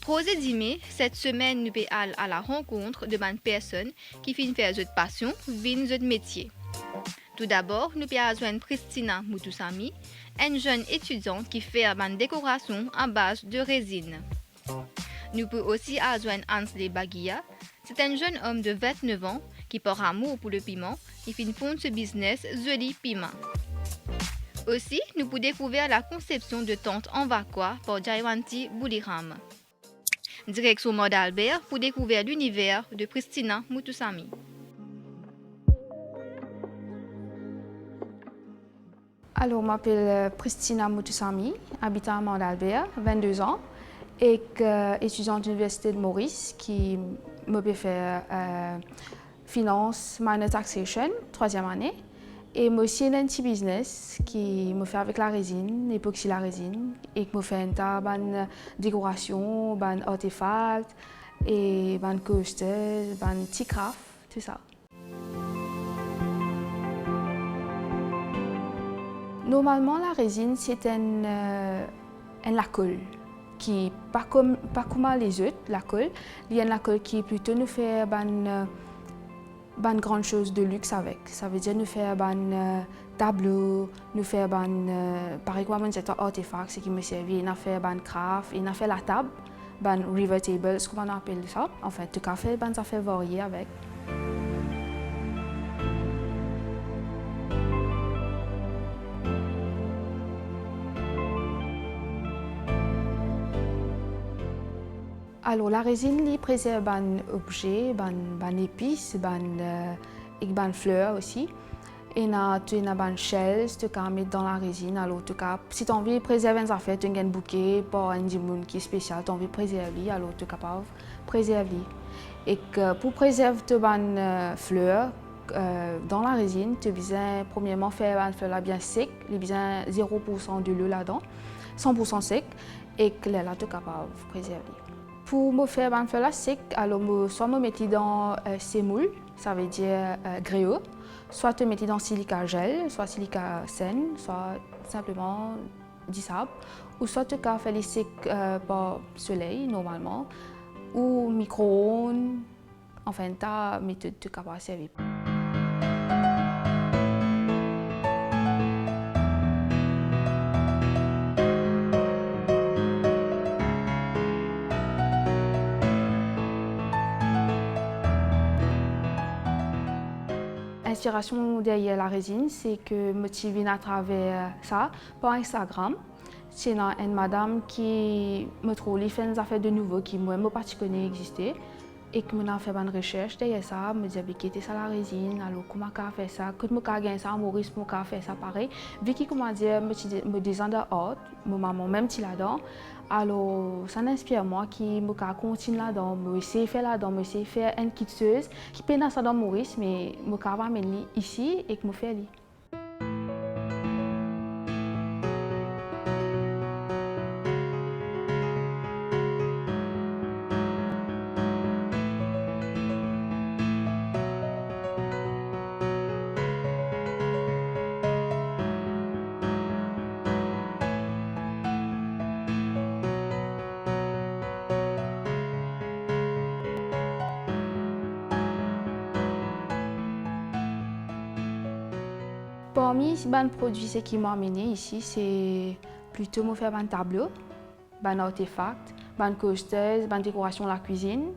Projet d'aimer, cette semaine nous allons à la rencontre de bonnes personnes qui finissent faire notre passion, vivent notre métier. Tout d'abord, nous allons joindre Christina Mutusami, une jeune étudiante qui fait une décoration à base de résine. Nous pouvons aussi joindre Ansley Baguia. C'est un jeune homme de 29 ans qui porte amour pour le piment et finit fondre ce business Joli Piment. Aussi, nous pouvons découvrir la conception de tentes en vacuum par Jaiwanti Bouliram. Direction Mode Albert pour découvrir l'univers de Christina Mutusami. Alors, je m'appelle Christina Mutusami, habitant à Mont Albert, 22 ans, et étudiante de l'Université de Maurice qui me fait faire finance, minor taxation, 3e année. Et moi aussi, un petit business qui me fait avec la résine, l'époxy la résine, et qui me fait une décoration, un artefact, et un coaster, un petit craft, tout ça. Normalement, la résine, c'est un colle qui pas comme les autres, la colle. Il y a une colle qui plutôt nous fait une grande chose de luxe avec. Ça veut dire nous faire un tableau, nous faire par exemple un artefact, ce qui me servi, il a fait un craft, il a fait la table, un river table, ce qu'on appelle ça. Enfin, tout cas fait ça fait varier avec. Alors, la résine préserve un objet, une épice, une fleur aussi. Et il y a une shell que tu peux mettre dans la résine. Alors, si tu as envie de préserver une affaire, tu as un bouquet pour un diamant qui est spécial, tu as envie de préserver, alors tu es capable de préserver. Et pour préserver une fleur dans la résine, tu as besoin premièrement faire une fleur bien sec, tu as besoin 0% de l'eau là-dedans, 100% sec, et que là, tu es capable de préserver. Pour me faire une fleur sec, alors soit me mettre dans sémoule, ça veut dire gréeux, soit te mettre dans silica gel, soit silica saine, soit simplement du sable, ou soit tu peux faire les secs par soleil normalement, ou micro-ondes, enfin ta méthode tu peux servir. L'inspiration derrière la résine, c'est que je viens à travers ça par Instagram. C'est une madame qui me trouve les fait des affaires de nouveau qui moi pas connais exister et que m'a fait une recherche derrière ça, me dit qu'était ça la résine, alors comment on fait ça, que me gagner ça à Maurice pour faire ça pareil. Vu qu'il comment dire me design d'art, mon maman même ti là-dedans. Alors ça m'inspire moi qui me continue là-dedans, me essayer faire là-dedans, me essayer faire une quitteuse qui peine ça dans Maurice mais me capable ici et que me fait aller. Parmi les produits qui m'ont amené ici, c'est plutôt me faire un tableau, un artefact, un coaster, une décoration de la cuisine,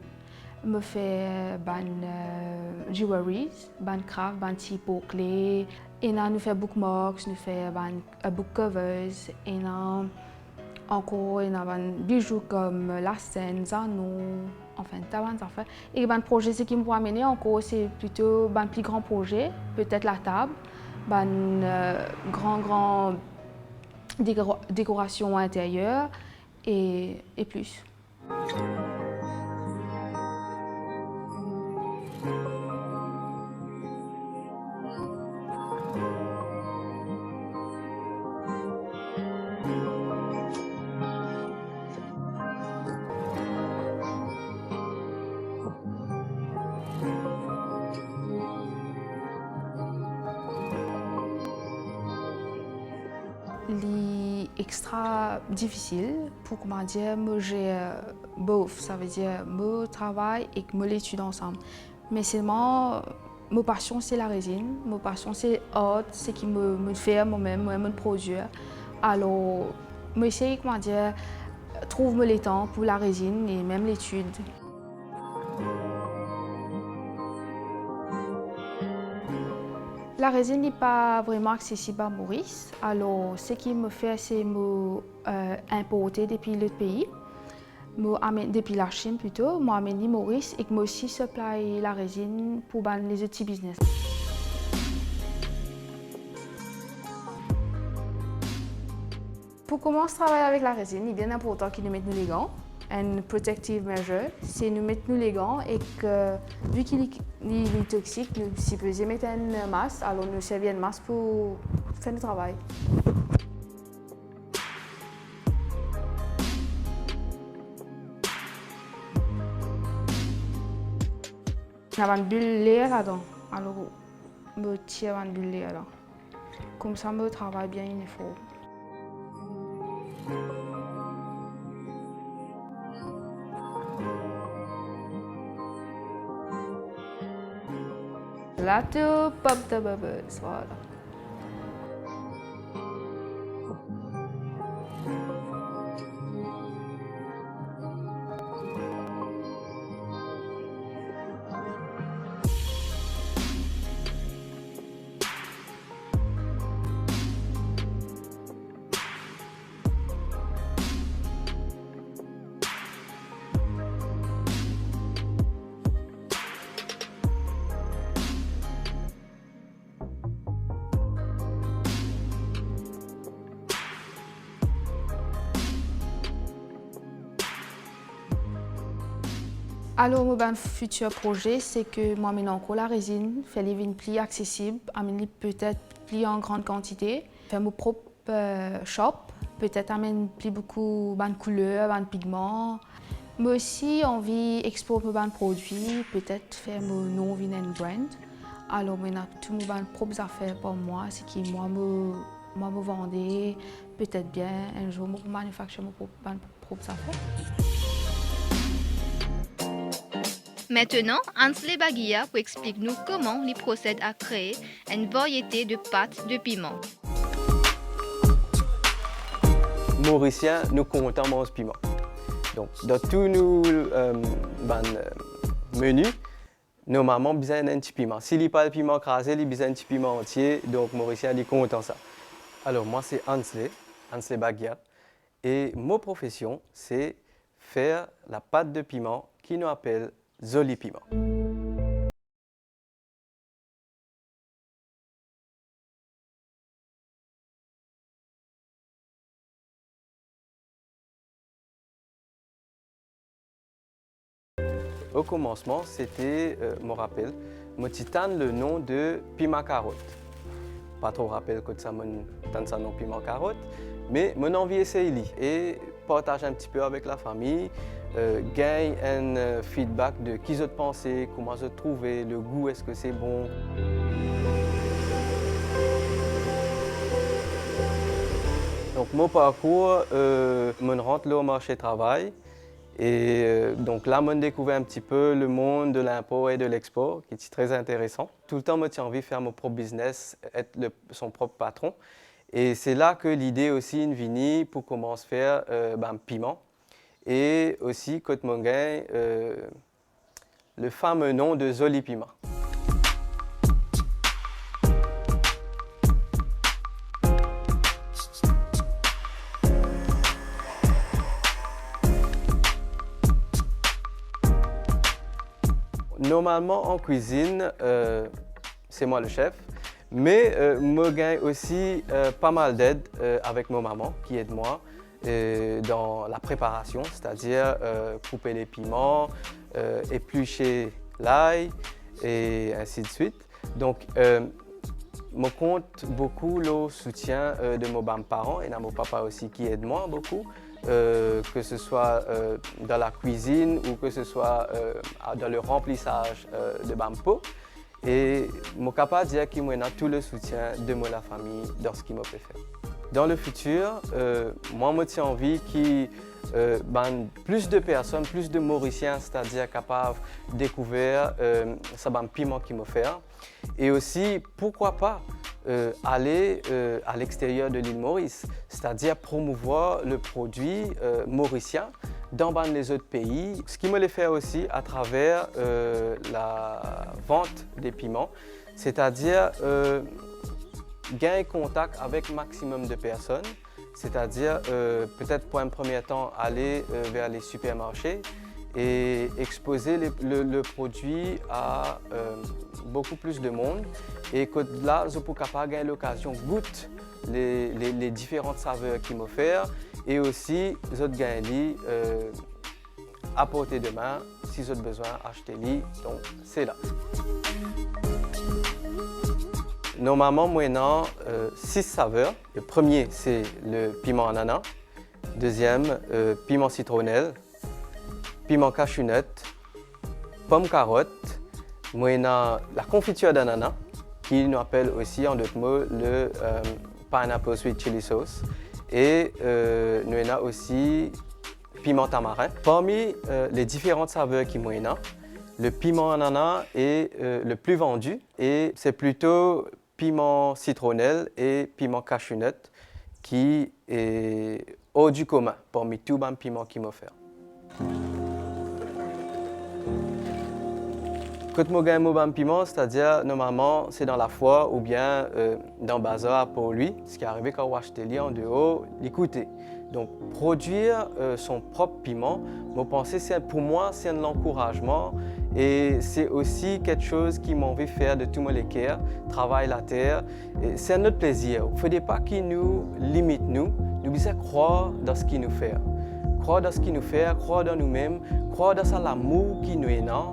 me faire des jewelries, un craft, un petit pot clé, et nous fait bookmarks, nous fait book covers, et encore des bijoux comme la scène, anneaux, enfin, ça fait. Et le projet qui m'ont amené encore, c'est plutôt un plus grand projet, peut-être la table. Une grande décoration intérieure et plus. extra difficile pour, comment dire, me gérer both, ça veut dire me travail et me l'étude ensemble. Mais seulement, ma passion c'est la résine, ma passion c'est l'art, c'est qui me fait moi-même, me produire. Alors, j'essaie, comment dire, trouve le temps pour la résine et même l'étude. La résine n'est pas vraiment accessible à Maurice. Alors, ce qui me fait, c'est me importer depuis le pays, depuis la Chine plutôt, m'amener Maurice et que moi aussi supply la résine pour les petits business. Pour commencer à travailler avec la résine, il est bien important qu'il nous mette les gants. Une protective measure, c'est nous mettre les gants et que, vu qu'il est toxique, nous si peut mettre un masque, alors nous servir un masque pour faire le travail. On a une bulle d'air là-dedans, alors me tire une bulle d'air là. Comme ça, me travaille bien il faut. Là, tout pop the bubbles, voilà. Alors, mon futur projet, c'est que moi, maintenant, la résine, faire les vignes plus accessibles, amener peut-être plus en grande quantité, faire mon propre shop, peut-être amener plus beaucoup de couleurs, de pigments. Mais aussi, envie d'explorer mes produits, peut-être faire mon nom and brand. Alors, maintenant, tout mes propres affaires pour moi, c'est que moi, me vendre, peut-être bien, un jour, je manufacture mes propres affaires. Maintenant, Ansel Baguia pour expliquer nous comment il procède à créer une variété de pâtes de piment. Mauriciens, nous comptons manger piment. Donc, dans tous nos menus, nos mamans ont besoin d'un petit piment. S'il n'y a pas de piment crasé, il y a besoin d'un petit piment entier. Donc, Mauriciens, ils comptent ça. Alors, moi, c'est Ansel Baguia. Et ma profession, c'est faire la pâte de piment qui nous appelle Zoli Piment. Au commencement, c'était, je me rappelle, le nom de piment carotte. Pas trop rappel que ça me nom piment carotte, mais mon envie essayer et partager un petit peu avec la famille. Gagne un feedback de qui je pensais, comment je trouvais, le goût, est-ce que c'est bon. Donc mon parcours, je rentre au marché du travail et donc là, je découvre un petit peu le monde de l'import et de l'export, qui est très intéressant. Tout le temps, je tiens envie de faire mon propre business, être son propre patron. Et c'est là que l'idée aussi est venue pour commencer à faire piment. Et aussi, Côte Mongain, le fameux nom de Zoli Piment. Normalement, en cuisine, c'est moi le chef, mais je gagne aussi pas mal d'aide avec ma maman qui aide moi. Dans la préparation, c'est-à-dire couper les piments, éplucher l'ail et ainsi de suite. Donc, je compte beaucoup le soutien de mes parents et de mon papa aussi qui aide moi beaucoup, que ce soit dans la cuisine ou que ce soit dans le remplissage de bampo. Et je suis capable de dire qu'il y a tout le soutien de la famille dans ce qu'il me fait faire. Dans le futur, moi, je tiens envie que plus de personnes, plus de Mauriciens, c'est-à-dire capables de découvrir ce piment qui me fait. Et aussi, pourquoi pas aller à l'extérieur de l'île Maurice, c'est-à-dire promouvoir le produit mauricien dans les autres pays. Ce qui me le fait aussi à travers la vente des piments, c'est-à-dire gagner contact avec un maximum de personnes, c'est-à-dire peut-être pour un premier temps aller vers les supermarchés et exposer le produit à beaucoup plus de monde et que là, je peux capable gagner l'occasion de goûter les différentes saveurs qu'il m'offre et aussi je gagner à portée de main si j'ai besoin d'acheter. Donc c'est là. Normalement, moi, 6 saveurs. Le premier, c'est le piment ananas. Deuxième, piment citronnelle. Piment cashew-nut. Pomme carotte. Moi, la confiture d'ananas, qui nous appelle aussi en d'autres mots le pineapple sweet chili sauce. Et nous avons aussi piment tamarin. Parmi les différentes saveurs qui sont le piment ananas est le plus vendu et c'est plutôt piment citronnelle et piment cashew-nut qui est hors du commun parmi tous les piments qui m'offrent. Quand je gagne un piment, c'est-à-dire normalement c'est dans la foire ou bien dans le bazar pour lui, ce qui est arrivé quand on achète en dehors, l'écouter. Donc produire son propre piment, pour moi c'est un encouragement et c'est aussi quelque chose qui m'a envie de faire de tout mon cœur, travailler la terre. C'est un autre plaisir. Il ne faut pas qu'il nous limite nous devons croire dans ce qu'il nous fait. Croire dans ce qu'il nous fait, croire dans nous-mêmes, croire dans l'amour qui nous est là.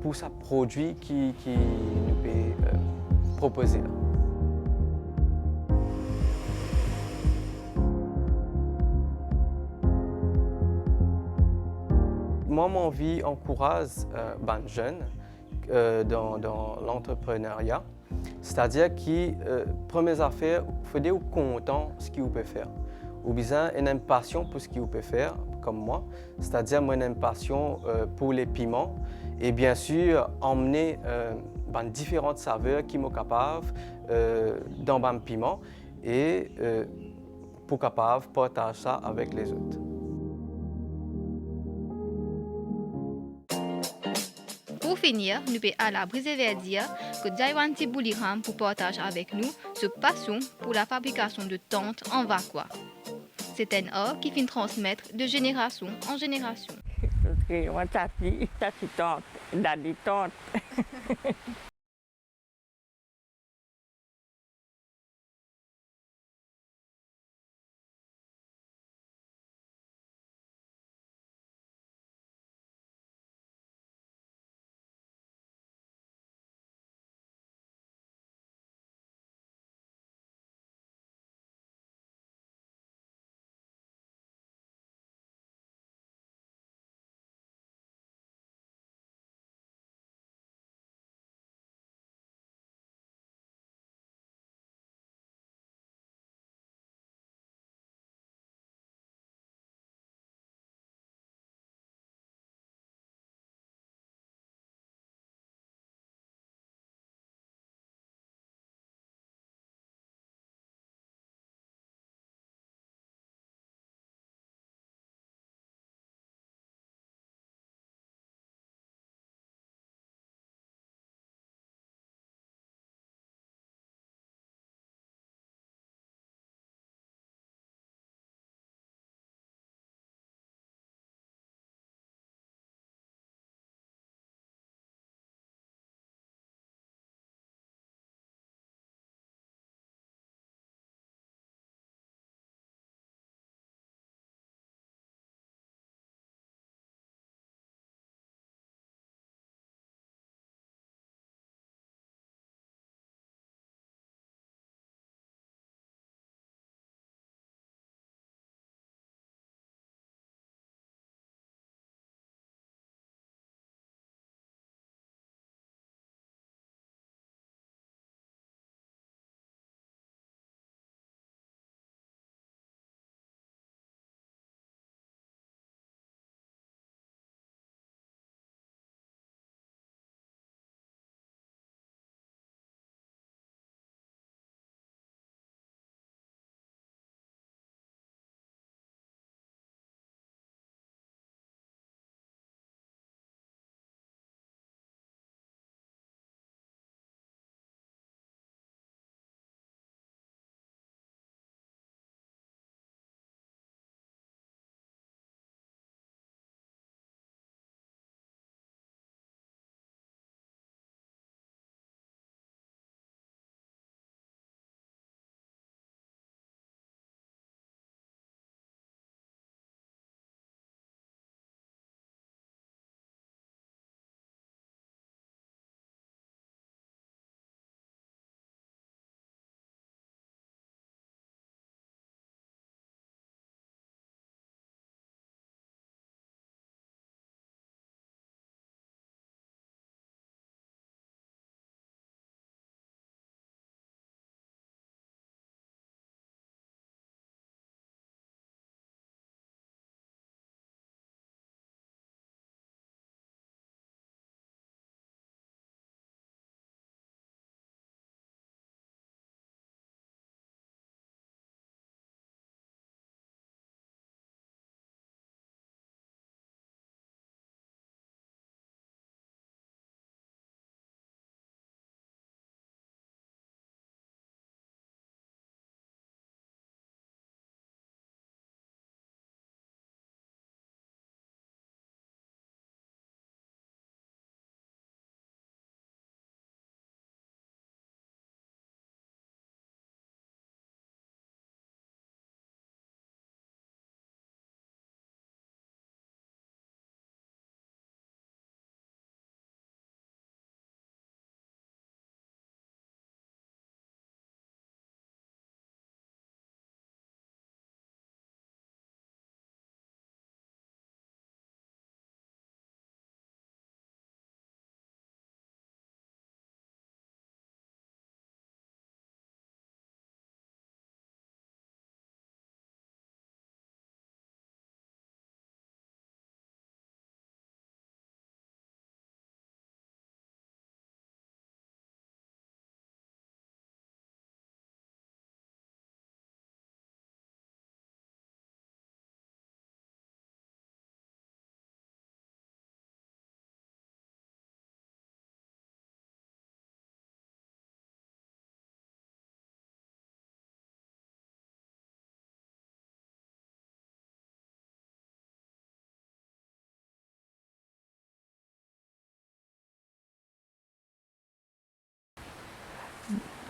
Pour ce produit qui nous peut proposer. Moi, mon envie encourage les jeunes dans l'entrepreneuriat, c'est-à-dire que première affaire, il faut être content de ce qu'ils peuvent faire. Ou bien une passion pour ce qu'ils peuvent faire, comme moi, c'est-à-dire moi une passion pour les piments et bien sûr emmener différentes saveurs qui sont capables dans un piment et pour capable partager ça avec les autres. Pour finir, nous pouvons à la briser vers dire que Jaiwan Tibouliram pour partager avec nous ce passion pour la fabrication de tentes en vacuum. C'est un art qui finit transmettre de génération en génération. Ça, c'est tante, daddy tante.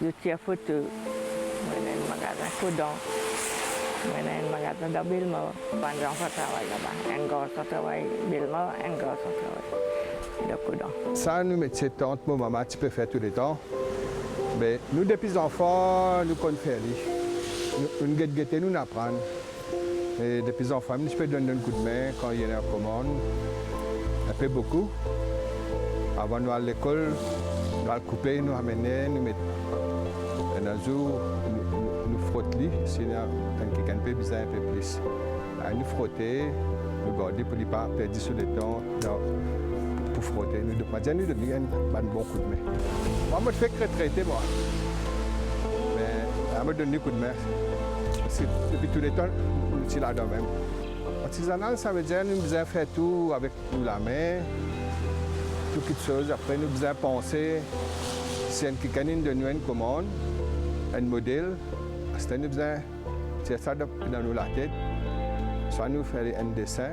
je tire photo. Moi, un magasin Coudon. Moi, un magasin de Bilmo. Pas d'enfants travaillent là-bas. Un gars travaille Bilmo, un gars travaille de Coudon. Ça, nous métiers de tante, mon maman, tu peux faire tous les temps. Mais nous, depuis enfants, nous connaissons faire. Nous guetter, nous apprendre. Et depuis enfants, je peux donner un coup de main quand il y a une commande. Un peu beaucoup. Avant nous aller à l'école, nous allons couper, nous amener, nous mettre un jour, nous frotter, si quelqu'un peut besoin un peu plus. Nous frotter, nous garder pour ne pas perdre sur le temps. Pour frotter, nous devons un bon coup de main. Moi, je fais retraiter, moi. Mais je me donne un coup de main. Depuis tout le temps, nous sommes là-dedans même. Artisanal, ça veut dire que nous devons faire tout avec la main, toutes choses. Après, nous devons penser si quelqu'un de nous une commande, un modèle, nous devons tirer ça dans la tête, soit nous faire un dessin.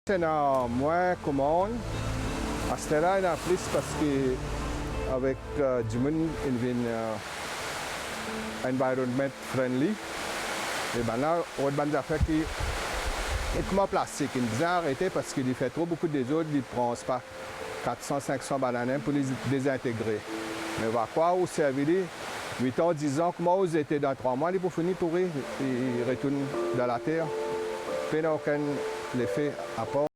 C'est moins commande. À ce là, il y en a plus parce qu'avec du monde, il y a un environnement friendly. Et bien là, on a des affaires qui sont comme plastique. Ils ont arrêté parce qu'il fait trop beaucoup des autres, ils ne prennent pas 400-500 bananes pour les désintégrer. Mais on va quoi au servir 8 ans, 10 ans, comment vous étiez dans 3 mois, ils vont finir pourrir, ils retournent dans la terre. Il n'y a aucun effet à part.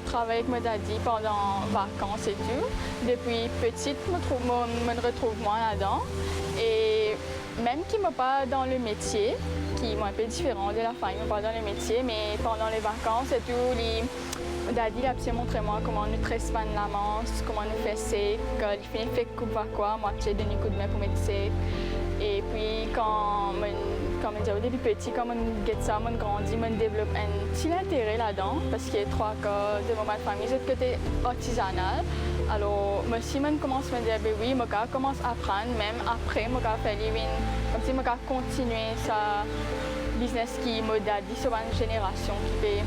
Je travaille avec mon daddy pendant vacances et tout. Depuis petite, je me retrouve moins là-dedans. Et même qui ne pas dans le métier, qui est un peu différent de la famille, pas dans le métier, mais pendant les vacances et tout, mon daddy a pu montrer moi comment nous tresse la manche, comment nous fait sec, quand il fait coupe à quoi, moi j'ai donné un coup de main pour mettre sec. Et puis quand je disais depuis petit, quand on get ça, on grandit, on développe un petit intérêt là-dedans, parce qu'il y a 3 cas de ma famille, c'est le côté artisanal. Alors, moi aussi, je commence à me dire, ben oui, je commence à apprendre, même après, je fais comme si je continuer ça business qui m'a dit sur une génération qui peut,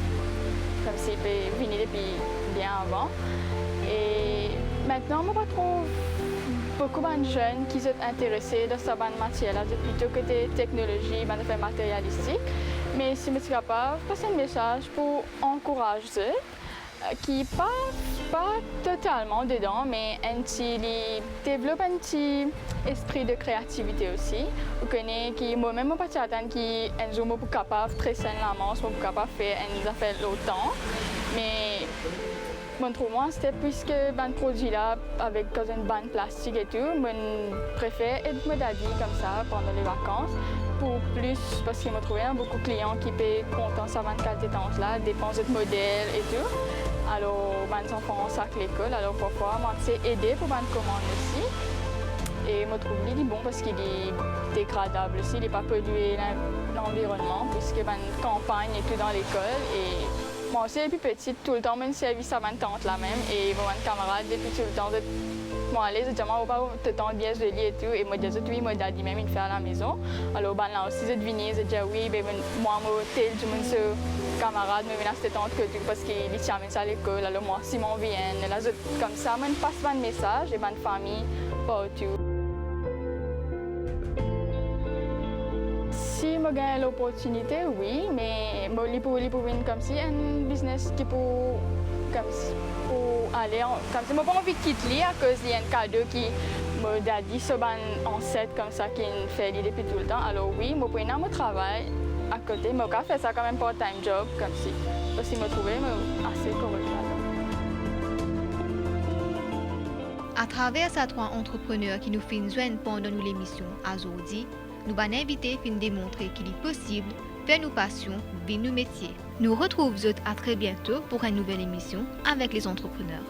comme si peut venir depuis bien avant. Et maintenant, je trouve beaucoup de jeunes qui sont intéressés dans cette matière-là, plutôt que des technologies, de faire matérialistique. Mais si je suis capable de passer un message pour encourager qui pas totalement dedans, mais développe un petit esprit de créativité aussi. Vous connaissez qui moi-même pas attendre qui un jour pour capable très sainement, pour capable faire une affaire longtemps, mais mon trouve moi c'était puisque ban produit là avec une bande plastique et tout, je préfère être modadi comme ça pendant les vacances. Pour plus, parce que je me trouvais beaucoup de clients qui paient content ça 24 étances là, dépensent de modèles et tout. Alors, mes enfants sont à l'école, alors parfois, moi, c'est aider pour mes commandes aussi. Et je me trouve qu'il est bon parce qu'il est dégradable aussi, il n'est pas pollué l'environnement, puisque ma campagne est tout dans l'école. Et moi aussi, depuis petite, tout le temps, je servi à ma tante là même, et mon camarade, depuis tout le temps, moi, allez, je dis, moi, pas tout le temps bien joli et tout, et moi, je dis, oui, moi, dit même, il fait à la maison. Alors, là aussi, je devine, je dis, oui, ben, moi, tel, je me suis camarade, mais là, c'était tante que tout, parce qu'il tient à l'école, alors moi, si mon vient, là, je, comme ça, je passe un message, et ma famille, pas tout. Si je gagne l'opportunité, oui, mais je peux comme si un business qui peut, comme si, pour aller, comme si, je n'ai pas envie de quitter à cause d'un cadeau qui m'a dit sur un ancêtre comme ça qui fait depuis tout le temps. Alors oui, je peux mon travail à côté, mais je fais ça quand même part-time job, comme si, parce que je me trouvais assez correct là. À travers ces trois entrepreneurs qui nous font joindre pendant l'émission aujourd'hui, nous allons inviter à démontrer qu'il est possible de faire nos passions, vivre nos métiers. Nous retrouvons à très bientôt pour une nouvelle émission avec les entrepreneurs.